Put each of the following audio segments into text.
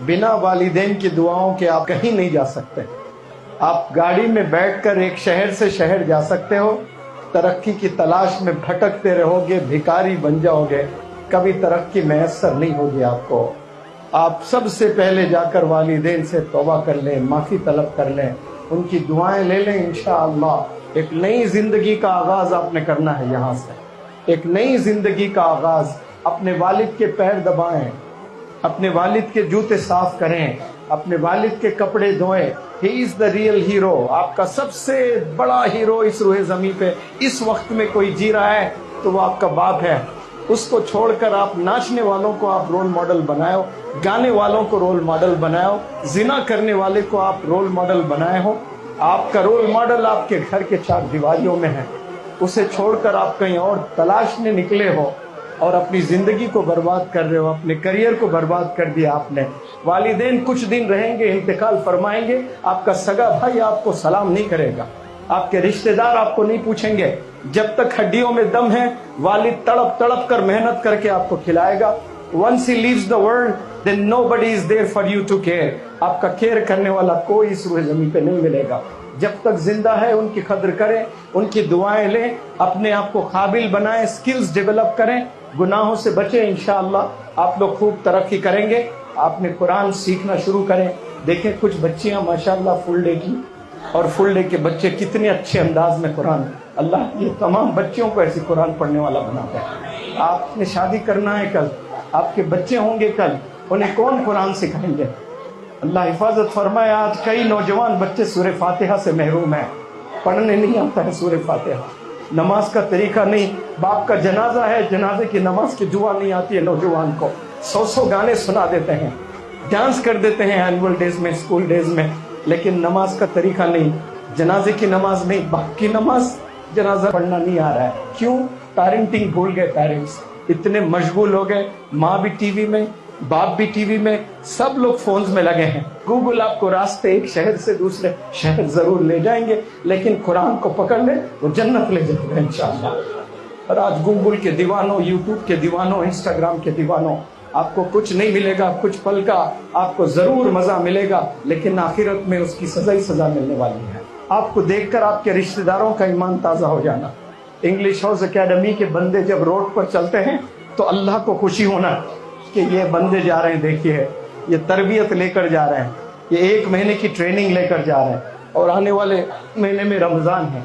बिना वालिदैन की दुआओं के आप कहीं नहीं जा सकते। आप गाड़ी में बैठकर एक शहर से शहर जा सकते हो, तरक्की की तलाश में भटकते रहोगे, भिखारी बन जाओगे, कभी तरक्की मैसर नहीं होगी आपको। आप सबसे पहले जाकर वालिदैन से तौबा कर लें, माफ़ी तलब कर लें, उनकी दुआएं ले लें। इंशाअल्लाह एक नई जिंदगी का आगाज आपने करना है। यहाँ से एक नई जिंदगी का आगाज। अपने वालिद के पैर दबाएं, अपने वालिद के जूते साफ करें, अपने वालिद के कपड़े धोएं। He is the real hero. आपका सबसे बड़ा हीरो इस रूहे ज़मीन पे इस वक्त में कोई जी रहा है तो वो आपका बाप है। उसको छोड़कर आप नाचने वालों को आप रोल मॉडल बनाओ, गाने वालों को रोल मॉडल बनाओ, जिना करने वाले को आप रोल मॉडल बनाए हो। आपका रोल मॉडल आपके घर के चार दीवारियों में है, उसे छोड़कर आप कहीं और तलाशने निकले हो और अपनी जिंदगी को बर्बाद कर रहे हो, अपने करियर को बर्बाद कर दिया आपने। वालिदैन कुछ दिन रहेंगे, इंतकाल फरमाएंगे, आपका सगा भाई आपको सलाम नहीं करेगा, आपके रिश्तेदार आपको नहीं पूछेंगे। जब तक हड्डियों में दम है, वालिद तड़प तड़प कर मेहनत करके आपको खिलाएगा। Once he leaves the world, then nobody is there for you to care. आपका केयर करने वाला कोई इस रूहे ज़मीन पे नहीं मिलेगा। जब तक जिंदा है उनकी कदर करें, उनकी दुआएं लें, अपने आप को काबिल बनाएं, स्किल्स डेवलप करें, गुनाहों से बचें। इंशाअल्लाह आप लोग खूब तरक्की करेंगे। आपने कुरान सीखना शुरू करें। देखें कुछ बच्चियां माशाअल्लाह फुल डे की, और फुल डे के बच्चे कितने अच्छे अंदाज में कुरान। अल्लाह ये तमाम बच्चियों को ऐसी कुरान पढ़ने वाला बनाता है। आपने शादी करना है कल, आपके बच्चे होंगे कल, उन्हें कौन कुरान सिखाएंगे? अल्लाह हिफाजत फरमाए। आज कई नौजवान बच्चे सूरह फातिहा से महरूम हैं, पढ़ने नहीं आता है सूरह फातिहा, नमाज का तरीका नहीं। बाप का जनाजा है, जनाजे की नमाज की दुआ नहीं आती है नौजवान को। 100 गाने सुना देते हैं, डांस कर देते हैं एनुअल डेज में, स्कूल डेज में, लेकिन नमाज का तरीका नहीं, जनाजे की नमाज नहीं, बाप की नमाज जनाजा पढ़ना नहीं आ रहा है। क्यों? पेरेंटिंग भूल गए पेरेंट्स, इतने मशगूल हो गए। माँ भी टीवी में, बाप भी टीवी में, सब लोग फोन्स में लगे हैं। गूगल आपको रास्ते एक शहर से दूसरे शहर जरूर ले जाएंगे, लेकिन कुरान को पकड़ ले वो जन्नत ले जाएगा इंशाअल्लाह। और आज गूगल के दीवानों, यूट्यूब के दीवानों, इंस्टाग्राम के दीवानों, आपको कुछ नहीं मिलेगा, कुछ पल का आपको जरूर मजा मिलेगा, लेकिन आखिरत में उसकी सजा ही सजा मिलने वाली है। आपको देखकर आपके रिश्तेदारों का ईमान ताजा हो जाना। इंग्लिश हाउस एकेडमी के बंदे जब रोड पर चलते हैं तो अल्लाह को खुशी होना कि ये बंदे जा रहे हैं, देखिए ये तरबियत लेकर जा रहे हैं, ये 1 महीने की ट्रेनिंग लेकर जा रहे हैं, और आने वाले महीने में रमजान है।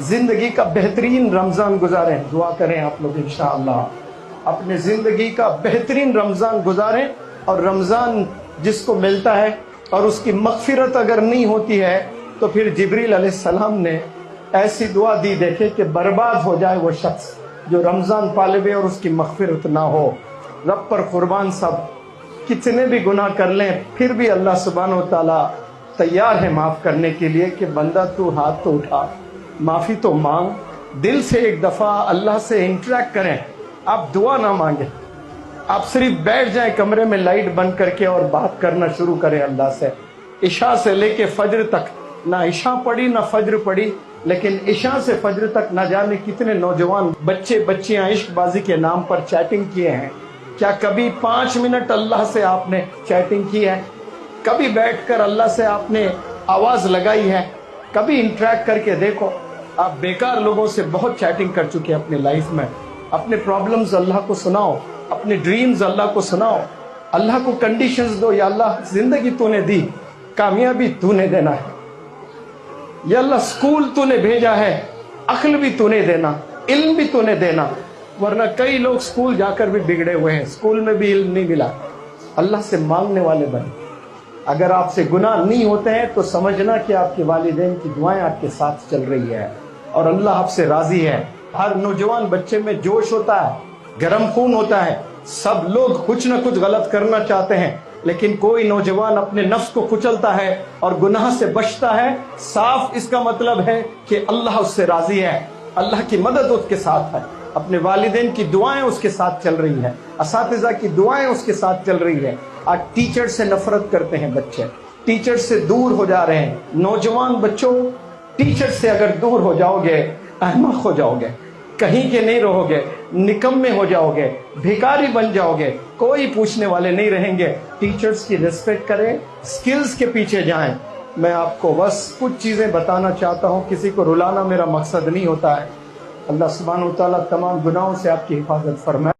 जिंदगी का बेहतरीन रमजान गुजारें। दुआ करें आप लोग इंशाअल्लाह अपने जिंदगी का बेहतरीन रमजान गुजारें। और रमजान जिसको मिलता है और उसकी मगफिरत अगर नहीं होती है तो फिर जिब्रील अलैहिस्सलाम ने ऐसी दुआ दी, देखे कि बर्बाद हो जाए वो शख्स जो रमजान पाले और उसकी मगफिरत ना हो। रब पर कुर्बान, सब कितने भी गुनाह कर लें फिर भी अल्लाह सुब्हानहू व तआला तैयार है माफ करने के लिए कि बंदा तू हाथ तो उठा, माफी तो मांग, दिल से एक दफा अल्लाह से इंटरेक्ट करें। आप दुआ ना मांगे, आप सिर्फ बैठ जाएं कमरे में लाइट बंद करके और बात करना शुरू करें अल्लाह से। इशा से लेके फज्र तक, ना इशा पढ़ी ना फज्र पढ़ी, लेकिन इशा से फज्र तक ना जाने कितने नौजवान बच्चे बच्चियां इश्कबाजी के नाम पर चैटिंग किए हैं। क्या कभी 5 मिनट अल्लाह से आपने चैटिंग की है? कभी बैठकर अल्लाह से आपने आवाज लगाई है? कभी इंटरेक्ट करके देखो। आप बेकार लोगों से बहुत चैटिंग कर चुके हैं अपनी लाइफ में। अपने प्रॉब्लम्स अल्लाह को सुनाओ, अपने ड्रीम्स अल्लाह को सुनाओ, अल्लाह को कंडीशंस दो। या अल्लाह जिंदगी तूने दी, कामयाबी तूने देना है। या अल्लाह स्कूल तूने भेजा है, अक्ल भी तूने देना, इल्म भी तूने देना। वरना कई लोग स्कूल जाकर भी बिगड़े हुए हैं, स्कूल में भी इल्म नहीं मिला। अल्लाह से मांगने वाले बने। अगर आपसे गुनाह नहीं होते हैं तो समझना कि आपके वालिदैन की दुआएं आपके साथ चल रही है और अल्लाह आपसे राजी है। हर नौजवान बच्चे में जोश होता है, गर्म खून होता है। सब लोग कुछ न कुछ गलत करना चाहते हैं, लेकिन कोई नौजवान अपने नफ्स को कुचलता है और गुनाह से बचता है। साफ इसका मतलब है कि अल्लाह उससे राजी है, अल्लाह की मदद उसके साथ है, अपने वालिदैन की दुआएं उसके साथ चल रही है, असातिज़ा की दुआएं उसके साथ चल रही है। आज टीचर से नफरत करते हैं बच्चे, टीचर से दूर हो जा रहे हैं। नौजवान बच्चों, टीचर से अगर दूर हो जाओगे अहमक हो जाओगे। कहीं के नहीं रहोगे, निकम्मे हो जाओगे, भिखारी बन जाओगे, कोई पूछने वाले नहीं रहेंगे। टीचर्स की रिस्पेक्ट करें, स्किल्स के पीछे जाएं। मैं आपको बस कुछ चीजें बताना चाहता हूं, किसी को रुलाना मेरा मकसद नहीं होता है। अल्लाह सुब्हानहू व तआला तमाम गुनाहों से आपकी हिफाजत फरमाए।